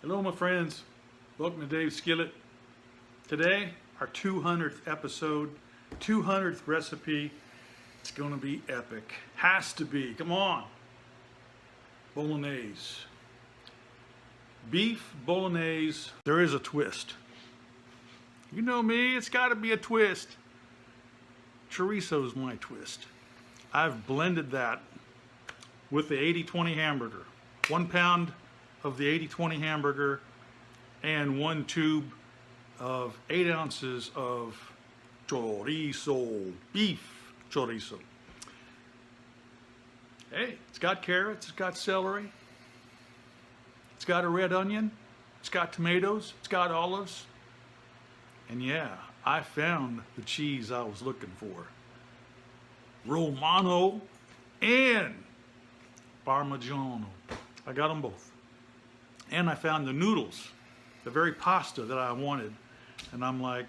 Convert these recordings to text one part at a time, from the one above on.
Hello my friends, welcome to Dave's Skillet. Today, our 200th episode, 200th recipe. It's gonna be epic, has to be, come on. Bolognese. Beef Bolognese, there is a twist. You know me, it's gotta be a twist. Chorizo's my twist. I've blended that with the 80-20 hamburger. 1 pound of the 80-20 hamburger and 1 tube of 8 ounces of chorizo, beef chorizo. Hey, it's got carrots, it's got celery, it's got a red onion, it's got tomatoes, it's got olives, and yeah, I found the cheese I was looking for. Romano and Parmigiano. I got them both. And I found the noodles, the very pasta that I wanted. And I'm like,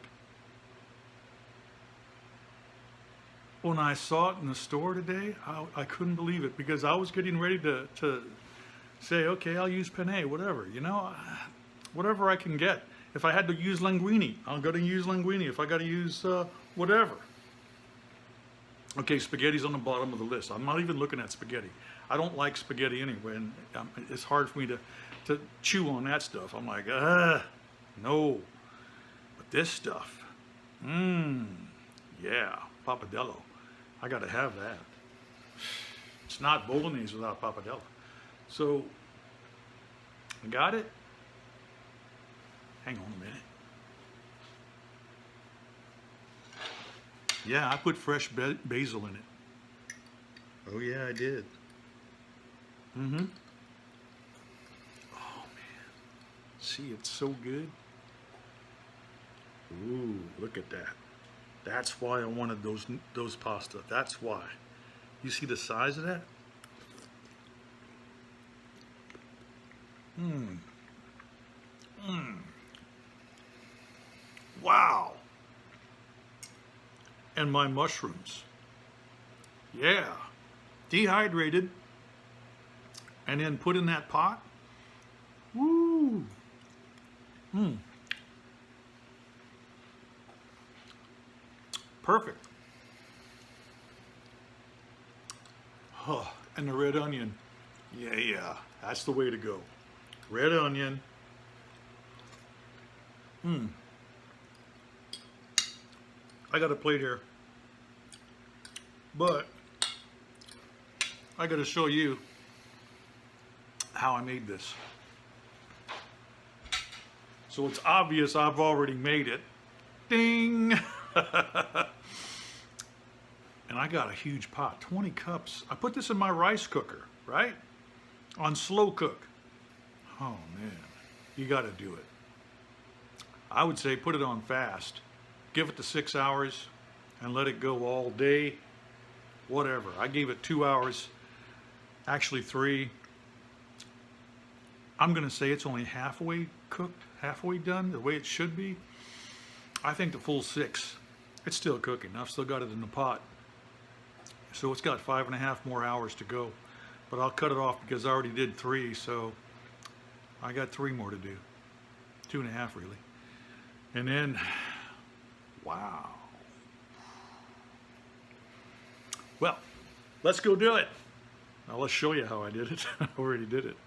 when I saw it in the store today, I couldn't believe it, because I was getting ready to say, okay, I'll use penne, whatever, you know, whatever I can get. If I had to use linguine, I'm going to use linguine. If I got to use whatever. Okay, spaghetti's on the bottom of the list. I'm not even looking at spaghetti. I don't like spaghetti anyway, and it's hard for me to chew on that stuff. I'm like, no. But this stuff, yeah, pappardelle. I got to have that. It's not bolognese without pappardelle. So, I got it. Hang on a minute. Yeah, I put fresh basil in it. Oh yeah, I did. Mm-hmm. Oh man. See, it's so good. Ooh, look at that. That's why I wanted those pasta. That's why. You see the size of that? Wow. And my mushrooms. Yeah. Dehydrated. And then put in that pot. Woo. Perfect. Oh, and the red onion. Yeah. That's the way to go. Red onion. I got a plate here, but I got to show you how I made this. So it's obvious I've already made it. Ding! And I got a huge pot, 20 cups. I put this in my rice cooker, right? On slow cook. Oh man, you got to do it. I would say put it on fast. Give it to 6 hours and let it go all day, whatever. I gave it 2 hours, actually 3. I'm gonna say it's only halfway cooked, halfway done, the way it should be. I think the full 6. It's still cooking. I've still got it in the pot. So it's got 5.5 more hours to go. But I'll cut it off because I already did 3, so I got 3 more to do. 2.5 really. And then, wow. Well, let's go do it. Now let's show you how I did it. I already did it.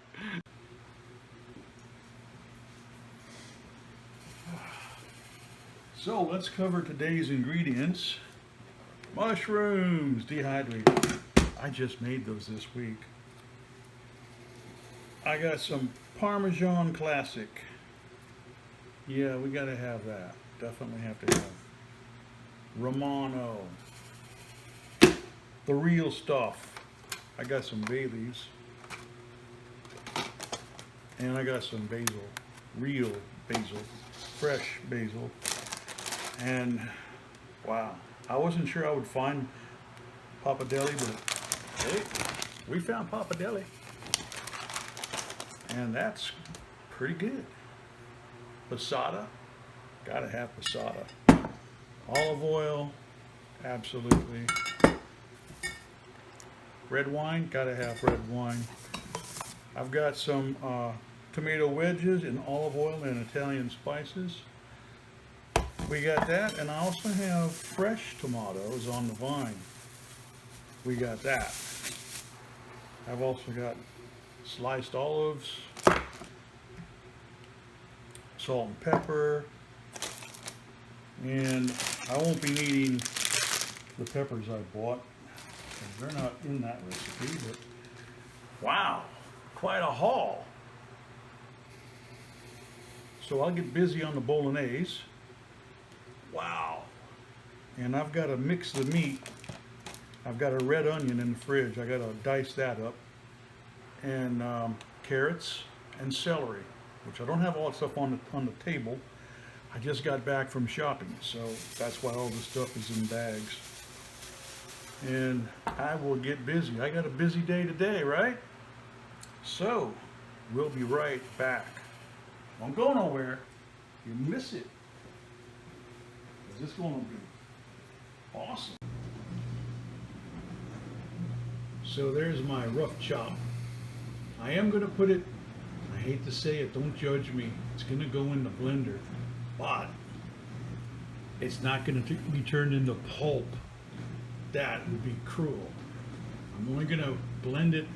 So let's cover today's ingredients. Mushrooms, dehydrated. I just made those this week. I got some Parmesan Classic. Yeah, we gotta have that. Definitely have to have. Romano. The real stuff. I got some bay leaves. And I got some basil. Real basil. Fresh basil. And wow, I wasn't sure I would find pappardelle, but hey, we found pappardelle. And that's pretty good. Passata, gotta have passata. Olive oil, absolutely. Red wine, gotta have red wine. I've got some tomato wedges in olive oil and Italian spices. We got that, and I also have fresh tomatoes on the vine. We got that. I've also got sliced olives, salt and pepper, and I won't be needing the peppers I bought. They're not in that recipe, but wow, quite a haul. So I'll get busy on the Bolognese. Wow. And I've got to mix the meat. I've got a red onion in the fridge. I got to dice that up. And carrots and celery, which I don't have all that stuff on the table. I just got back from shopping, so that's why all this stuff is in bags. And I will get busy. I got a busy day today, right? So we'll be right back. Don't go nowhere. You miss it. This is going to be awesome. So there's my rough chop. I am going to put it, I hate to say it, don't judge me. It's going to go in the blender, but it's not going to be turned into pulp. That would be cruel. I'm only going to blend it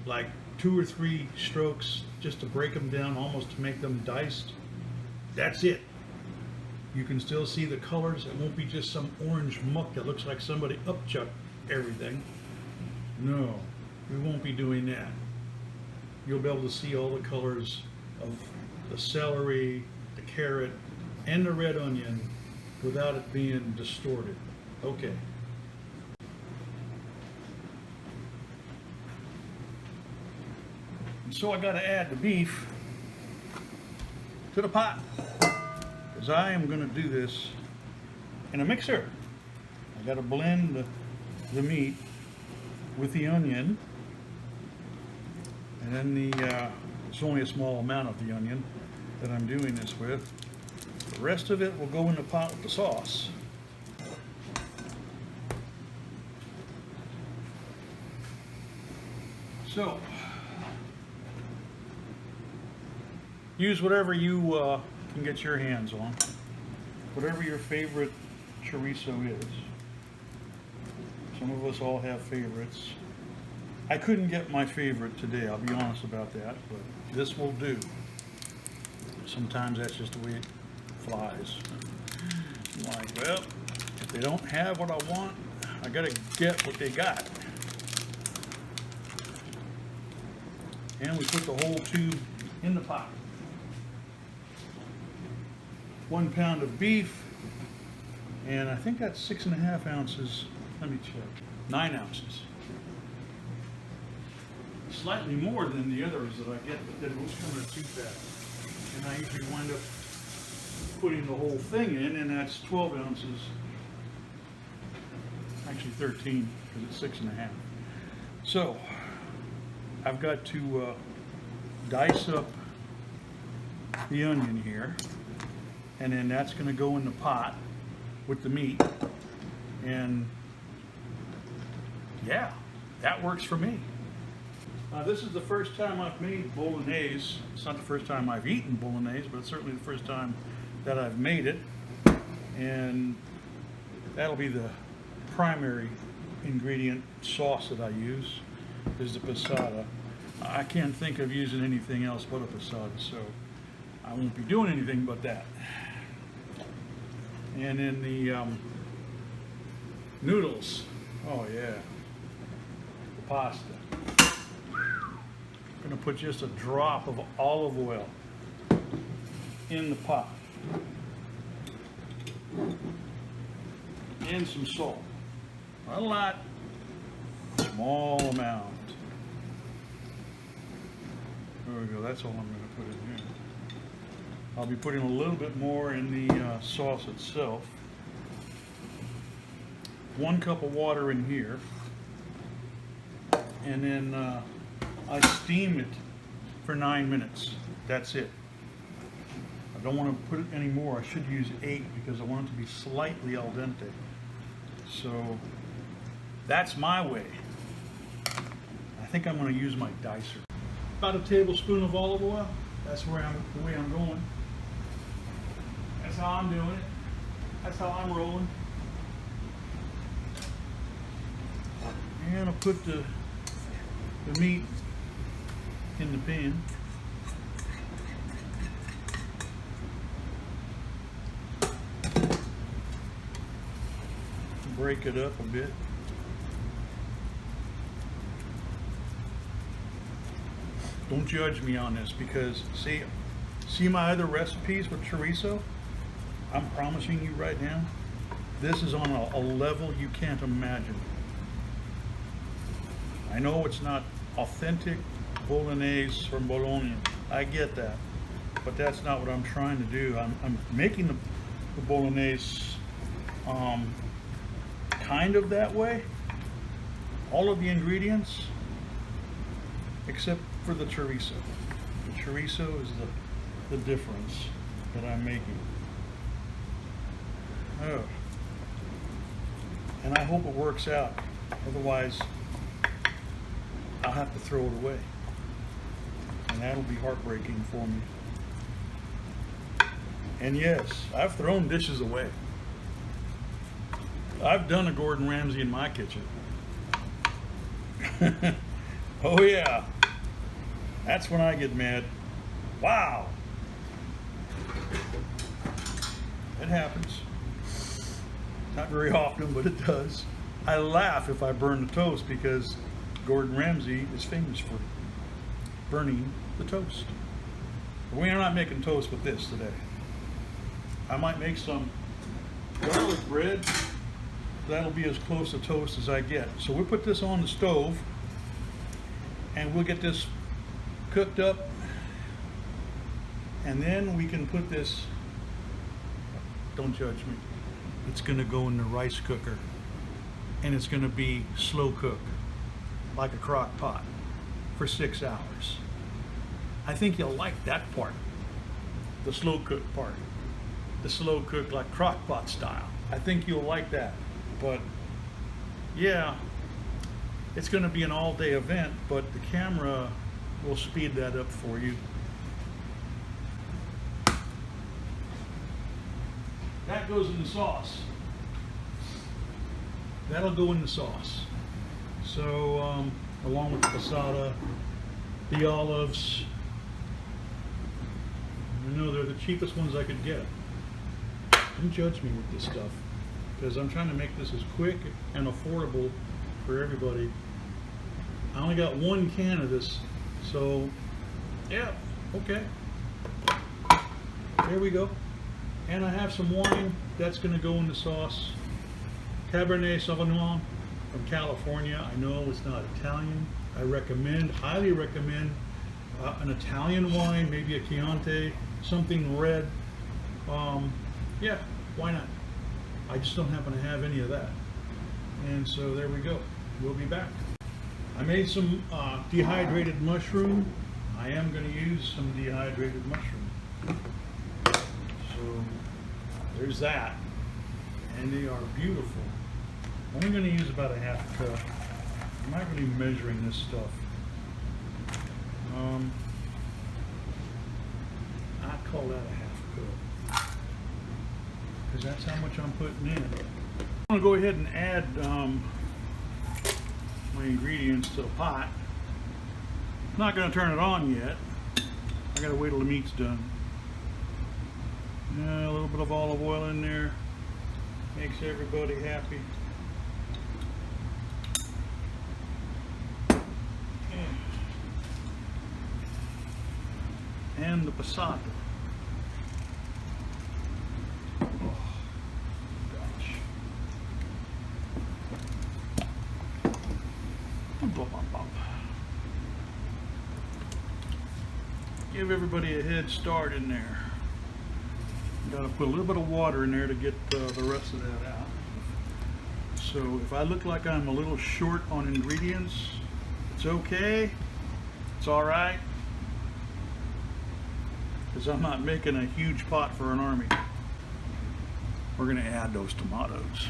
like 2 or 3 strokes just to break them down, almost to make them diced. That's it. You can still see the colors. It won't be just some orange muck that looks like somebody upchucked everything. No, we won't be doing that. You'll be able to see all the colors of the celery, the carrot, and the red onion without it being distorted. Okay. And so I got to add the beef to the pot, because I am going to do this in a mixer. I got to blend the meat with the onion, and then it's only a small amount of the onion that I'm doing this with. The rest of it will go in the pot with the sauce. So use whatever you can get your hands on, whatever your favorite chorizo is. Some of us all have favorites. I couldn't get my favorite today, I'll be honest about that, but this will do. Sometimes that's just the way it flies. I'm like, well, if they don't have what I want, I gotta get what they got. And we put the whole tube in the pot. 1 pound of beef, and I think that's 6.5 ounces. Let me check. 9 ounces. Slightly more than the others that I get, but then most come in too fast. And I usually wind up putting the whole thing in, and that's 12 ounces. Actually 13, because it's 6.5. So I've got to dice up the onion here, and then that's going to go in the pot with the meat. And yeah, that works for me. This is the first time I've made Bolognese. It's not the first time I've eaten Bolognese, but it's certainly the first time that I've made it. And that'll be the primary ingredient sauce that I use, is the passata. I can't think of using anything else but a passata, so I won't be doing anything but that. And then the noodles. Oh yeah, the pasta. I'm going to put just a drop of olive oil in the pot. And some salt. Not a lot, small amount. There we go, that's all I'm going to put in here. I'll be putting a little bit more in the sauce itself. 1 cup of water in here. And then I steam it for 9 minutes. That's it. I don't want to put it any more. I should use 8 because I want it to be slightly al dente. So that's my way. I think I'm going to use my dicer. about a tablespoon of olive oil. That's the way I'm going. That's how I'm doing it. That's how I'm rolling. And I'll put the meat in the pan. Break it up a bit. Don't judge me on this, because see my other recipes with chorizo? I'm promising you right now, this is on a level you can't imagine. I know it's not authentic Bolognese from Bologna. I get that. But that's not what I'm trying to do. I'm making the Bolognese kind of that way. All of the ingredients except for the chorizo. The chorizo is the difference that I'm making. Oh. And I hope it works out. Otherwise, I'll have to throw it away. And that'll be heartbreaking for me. And yes, I've thrown dishes away. I've done a Gordon Ramsay in my kitchen. Oh yeah. That's when I get mad. Wow. It happens. Not very often, but it does. I laugh if I burn the toast, because Gordon Ramsay is famous for burning the toast. But we are not making toast with this today. I might make some garlic bread. That'll be as close to toast as I get. So we'll put this on the stove and we'll get this cooked up, and then we can put this, don't judge me, it's gonna go in the rice cooker, and it's gonna be slow cook, like a crock pot, for 6 hours. I think you'll like that part, the slow cook part, the slow cook like crock pot style. I think you'll like that. But yeah, it's going to be an all-day event, but the camera will speed that up for you. That goes in the sauce. That'll go in the sauce. So along with the passata, the olives, you know, they're the cheapest ones I could get. Don't judge me with this stuff, because I'm trying to make this as quick and affordable for everybody. I only got 1 can of this, so yeah, okay. There we go. And I have some wine that's going to go in the sauce. Cabernet Sauvignon from California. I know it's not Italian. I recommend, highly recommend an Italian wine, maybe a Chianti, something red. Yeah, why not? I just don't happen to have any of that. And so there we go. We'll be back. I made some dehydrated mushroom. I am going to use some dehydrated mushroom. So there's that. And they are beautiful. I'm only going to use about a half cup. I'm not really measuring this stuff. I'd call that a half cup, because that's how much I'm putting in. I'm going to go ahead and add my ingredients to the pot. I'm not going to turn it on yet. I got to wait till the meat's done. Yeah, a little bit of olive oil in there makes everybody happy. And the passata. Oh, gosh. Give everybody a head start in there. Got to put a little bit of water in there to get the rest of that out. So if I look like I'm a little short on ingredients, it's okay. It's all right. Because I'm not making a huge pot for an army. We're going to add those tomatoes.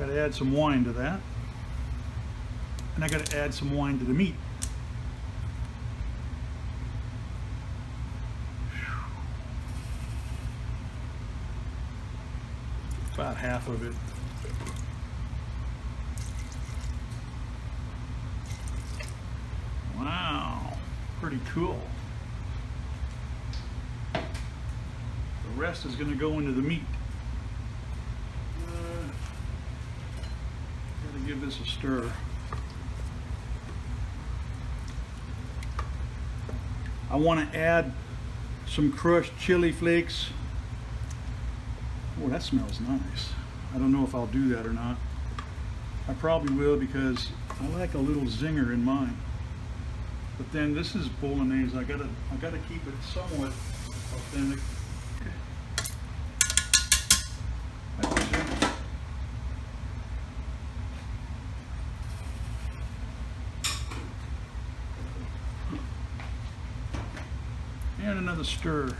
Got to add some wine to that. And I got to add some wine to the meat. About half of it. Wow, pretty cool. The rest is going to go into the meat. Gotta give this a stir. I want to add some crushed chili flakes. Oh, that smells nice. I don't know if I'll do that or not. I probably will because I like a little zinger in mine. But then this is Bolognese. I gotta keep it somewhat authentic. Okay. And another stir.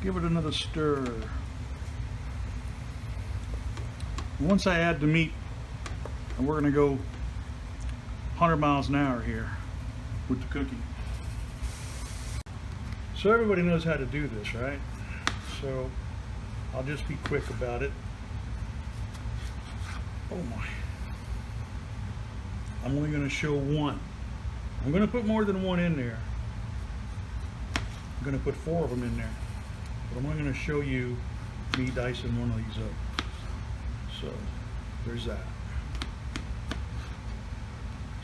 Give it another stir. Once I add the meat, and we're going to go 100 miles an hour here with the cooking. So everybody knows how to do this, right? So I'll just be quick about it. Oh my. I'm only going to show one. I'm going to put more than one in there. I'm going to put 4 of them in there. But I'm only going to show you me dicing one of these up. So there's that.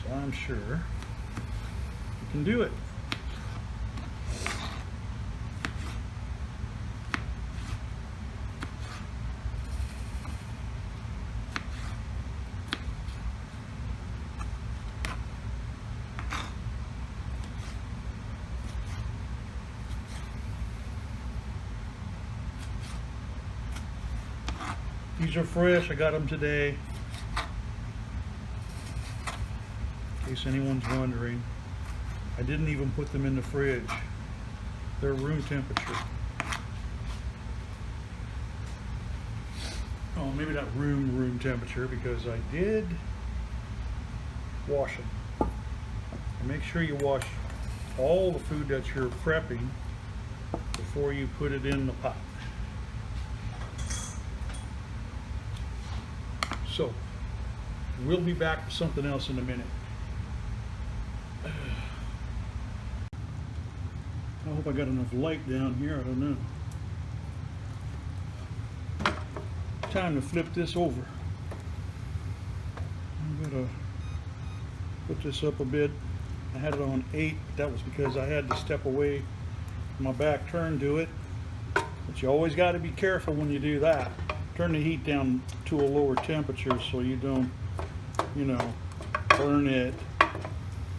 So I'm sure you can do it. These are fresh, I got them today. In case anyone's wondering. I didn't even put them in the fridge. They're room temperature. Oh, maybe not room temperature because I did wash them. And make sure you wash all the food that you're prepping before you put it in the pot. So, we'll be back with something else in a minute. I hope I got enough light down here, I don't know. Time to flip this over. I'm gonna put this up a bit. I had it on 8, but that was because I had to step away, my back turned to it. But you always got to be careful when you do that. Turn the heat down to a lower temperature so you don't, you know, burn it,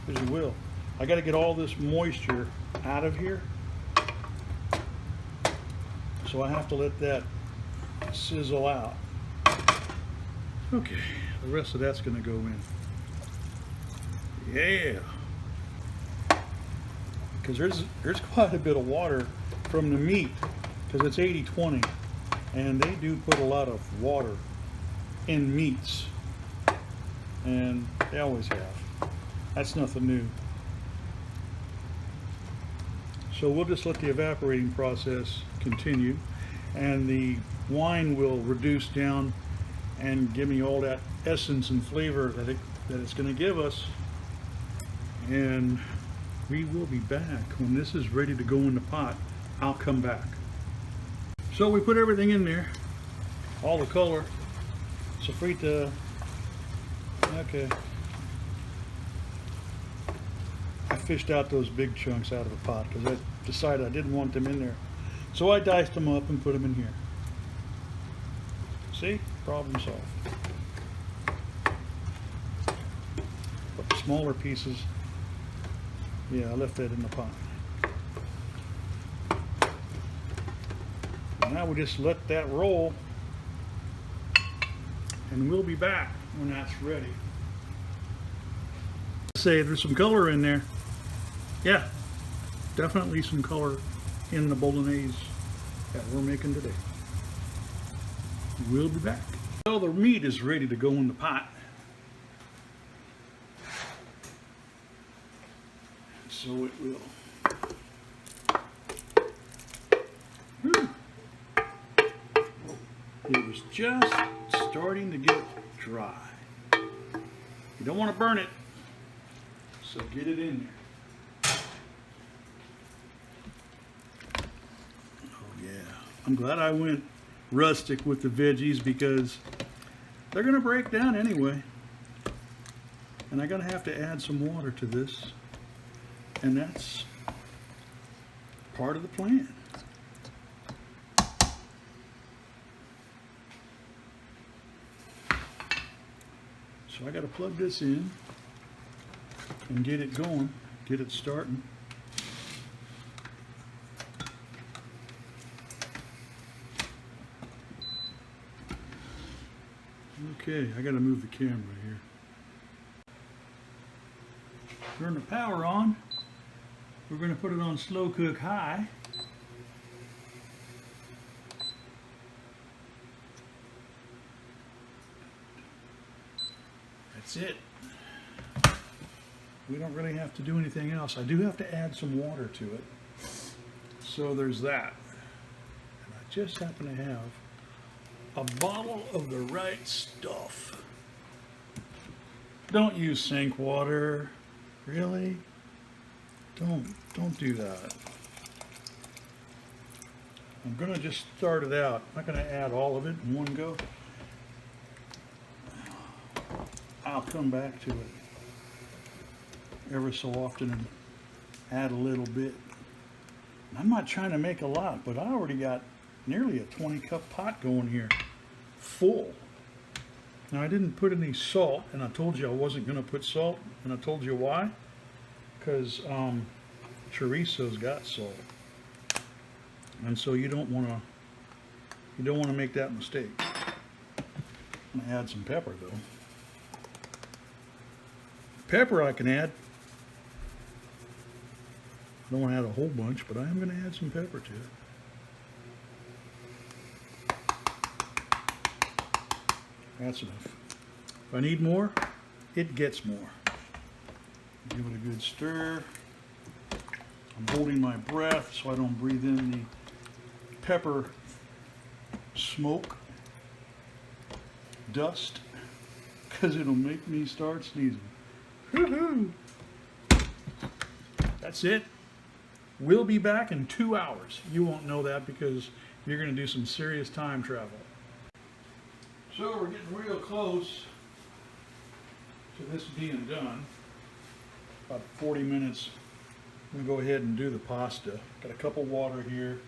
because you will. I got to get all this moisture out of here, so I have to let that sizzle out. Okay, the rest of that's going to go in. Yeah, because there's quite a bit of water from the meat, because it's 80-20. And they do put a lot of water in meats, and they always have. That's nothing new. So we'll just let the evaporating process continue, and the wine will reduce down and give me all that essence and flavor that it's going to give us. And we will be back when this is ready to go in the pot. I'll come back. So we put everything in there, all the color, sofrita. Okay. I fished out those big chunks out of the pot because I decided I didn't want them in there. So I diced them up and put them in here. See? Problem solved. But the smaller pieces, yeah, I left that in the pot. Now we just let that roll, and we'll be back when that's ready. Say there's some color in there. Yeah, definitely some color in the Bolognese that we're making today. We'll be back. Well, the meat is ready to go in the pot. So it will. It was just starting to get dry. You don't want to burn it, so get it in there. Oh yeah, I'm glad I went rustic with the veggies because they're going to break down anyway. And I'm going to have to add some water to this. And that's part of the plan. So I got to plug this in and get it going, get it starting. Okay, I got to move the camera here. Turn the power on. We're going to put it on slow cook high. That's it. We don't really have to do anything else. I do have to add some water to it. So there's that. And I just happen to have a bottle of the right stuff. Don't use sink water. Really? Don't do that. I'm gonna just start it out. I'm not gonna add all of it in one go. I'll come back to it ever so often and add a little bit. I'm not trying to make a lot, but I already got nearly a 20-cup pot going here, full. Now I didn't put any salt, and I told you I wasn't going to put salt, and I told you why. Because chorizo's got salt, and so you don't want to make that mistake. I'm going to add some pepper though. Pepper I can add. I don't want to add a whole bunch, but I am going to add some pepper to it. That's enough. If I need more, it gets more. Give it a good stir. I'm holding my breath so I don't breathe in the pepper smoke, dust, because it'll make me start sneezing. Woohoo! That's it. We'll be back in 2 hours. You won't know that because you're going to do some serious time travel. So we're getting real close to this being done. About 40 minutes. I'm going to go ahead and do the pasta. Got a cup of water here.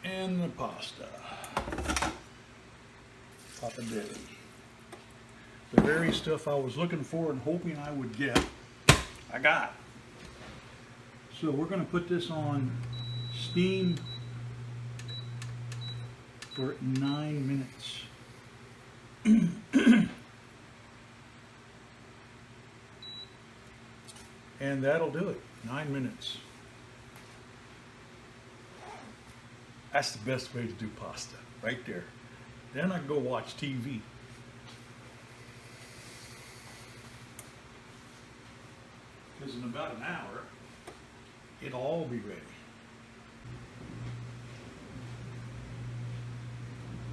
And the pasta. Pappardelle. The very stuff I was looking for and hoping I would get, I got. So we're going to put this on steam for 9 minutes. And that'll do it. 9 minutes. That's the best way to do pasta, right there. Then I can go watch TV. Because in about an hour, it'll all be ready.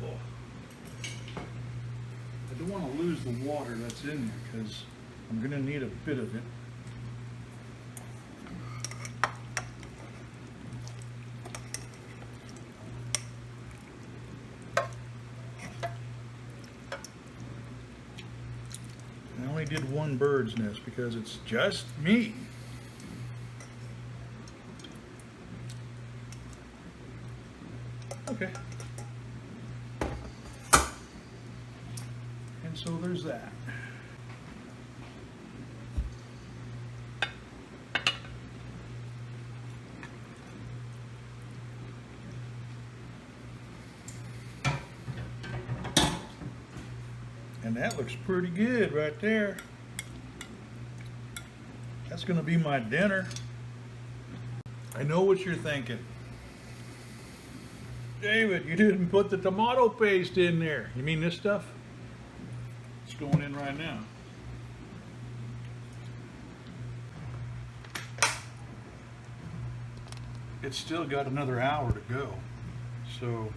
Oh. I don't want to lose the water that's in there because I'm going to need a bit of it. I only did one bird's nest because it's just me. Okay. And so there's that. And that looks pretty good right there. That's going to be my dinner. I know what you're thinking. David, you didn't put the tomato paste in there. You mean this stuff? It's going in right now. It's still got another hour to go. So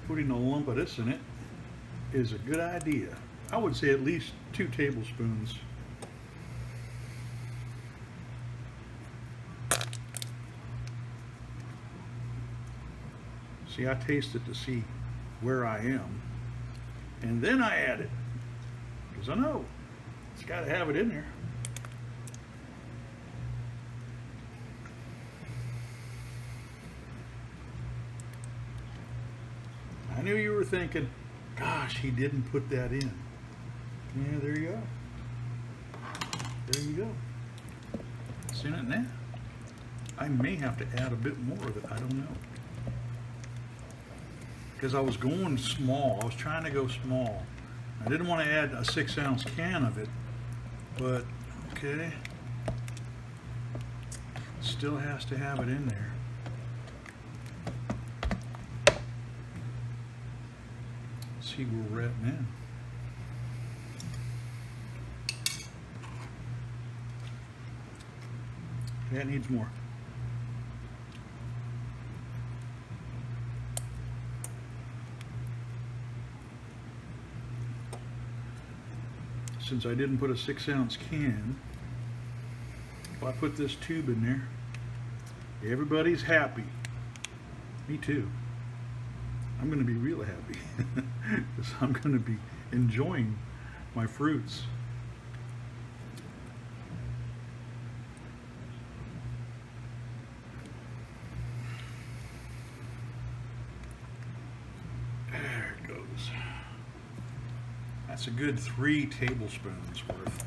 putting a lump of this in it is a good idea. I would say at least 2 tablespoons. See, I taste it to see where I am, and then I add it, because I know it's got to have it in there. I knew you were thinking, gosh, he didn't put that in. Yeah, there you go. There you go. It's in it now. I may have to add a bit more of it. I don't know. Because I was going small. I was trying to go small. I didn't want to add a 6-ounce can of it, but okay. Still has to have it in there. Let's see where we're at now. That needs more. Since I didn't put a 6-ounce can, if I put this tube in there, everybody's happy. Me too. I'm going to be real happy because I'm going to be enjoying my fruits. There it goes. That's a good 3 tablespoons worth.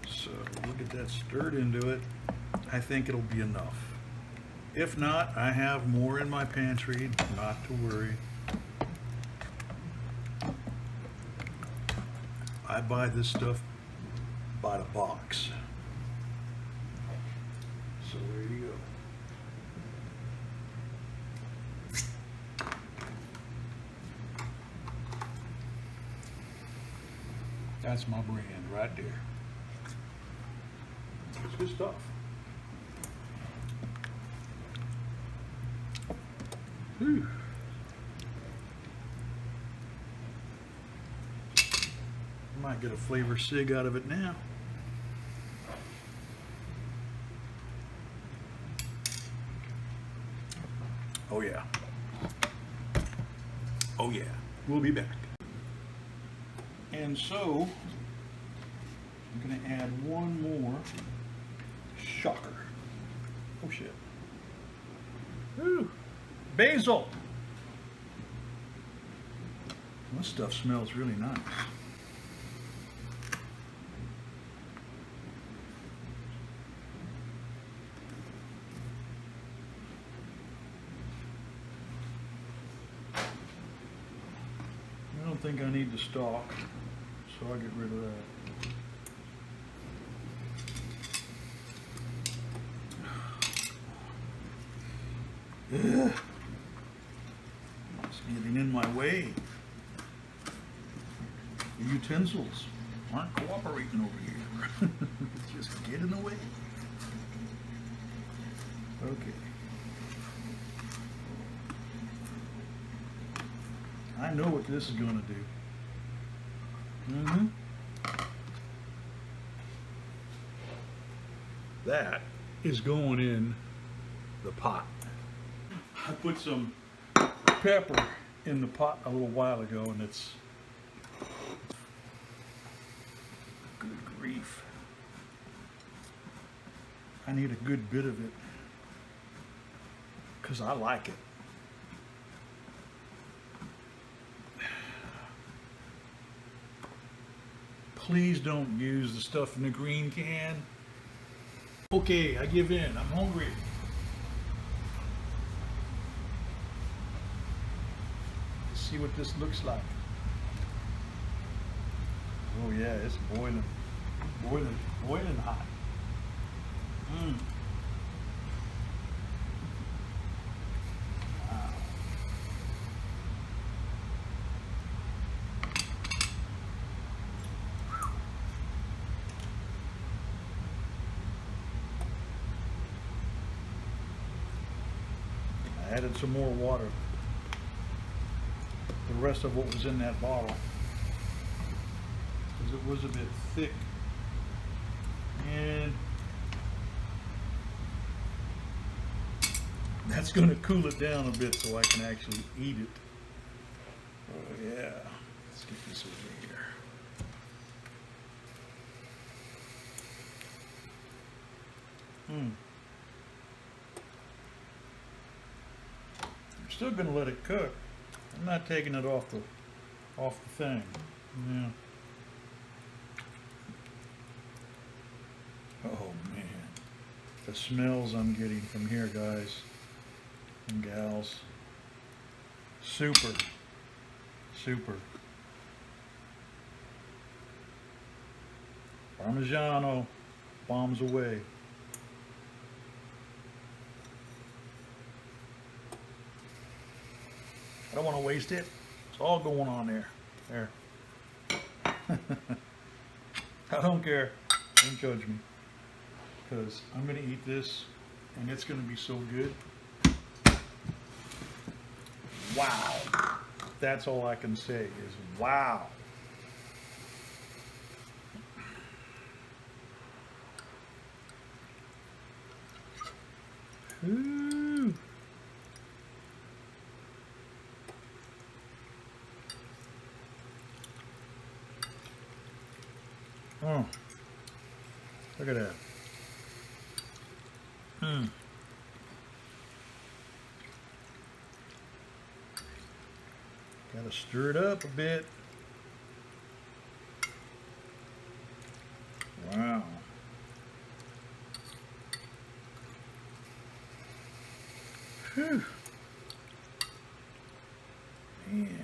So we'll get that stirred into it. I think it'll be enough. If not, I have more in my pantry, not to worry. I buy this stuff by the box. So there you go. That's my brand right there. It's good stuff. Whew. Might get a flavor sig out of it now. Oh yeah. Oh yeah. We'll be back. And so, I'm going to add one more. Shocker. Oh shit. Ooh. Basil. This stuff smells really nice. I don't think I need the stalk, so I'll get rid of that. Ugh. It's getting in my way. The utensils aren't cooperating over here. Just get in the way. Okay. I know what this is going to do. That is going in the pot. I put some pepper in the pot a little while ago, and it's good grief. I need a good bit of it because I like it. Please don't use the stuff in the green can. Okay, I give in. I'm hungry. Let's see what this looks like. Oh yeah, it's boiling. Boiling hot. Added some more water. The rest of what was in that bottle, because it was a bit thick. And that's going to cool it down a bit so I can actually eat it. Oh yeah, let's get this over here. I'm still going to let it cook. I'm not taking it off the thing. Yeah. Oh man, the smells I'm getting from here, guys and gals. Super, super. Parmigiano bombs away. I don't want to waste it. It's all going on there. There. I don't care. Don't judge me. Because I'm going to eat this and it's going to be so good. Wow. That's all I can say is wow. Ooh. Oh, look at that. Gotta stir it up a bit. Wow. Whew. Man.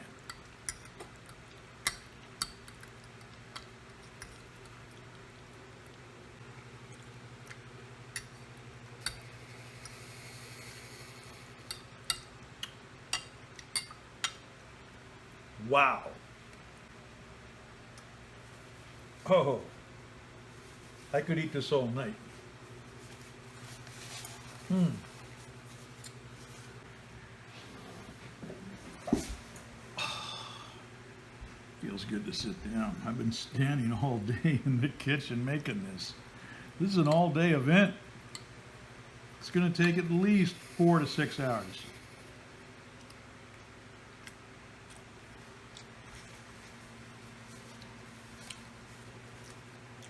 Wow. Oh, I could eat this all night. Feels good to sit down. I've been standing all day in the kitchen making this. This is an all-day event. It's going to take at least 4 to 6 hours.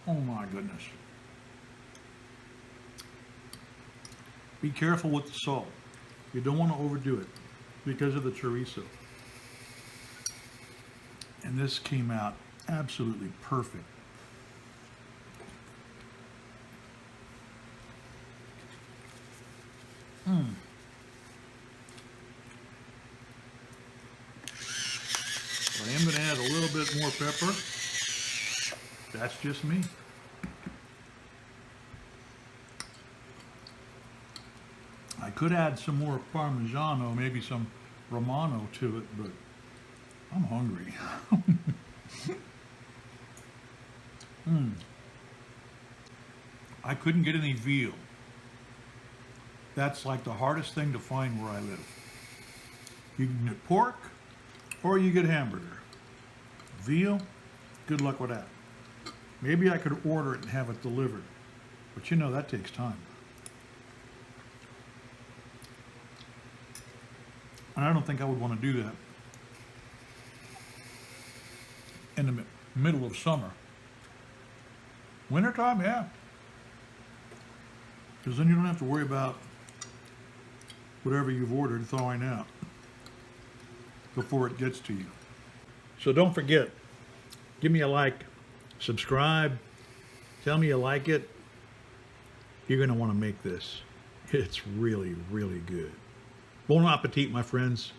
Oh my goodness. Be careful with the salt. You don't want to overdo it because of the chorizo. And this came out absolutely perfect. I am going to add a little bit more pepper. That's just me. I could add some more Parmigiano, maybe some Romano to it, but I'm hungry. I couldn't get any veal. That's like the hardest thing to find where I live. You can get pork or you get hamburger. Veal, good luck with that. Maybe I could order it and have it delivered, but you know that takes time. And I don't think I would want to do that in the middle of summer. Wintertime, yeah. Because then you don't have to worry about whatever you've ordered thawing out before it gets to you. So don't forget, give me a like, subscribe, tell me you like it. You're going to want to make this. It's really, really good. Bon appetit, my friends.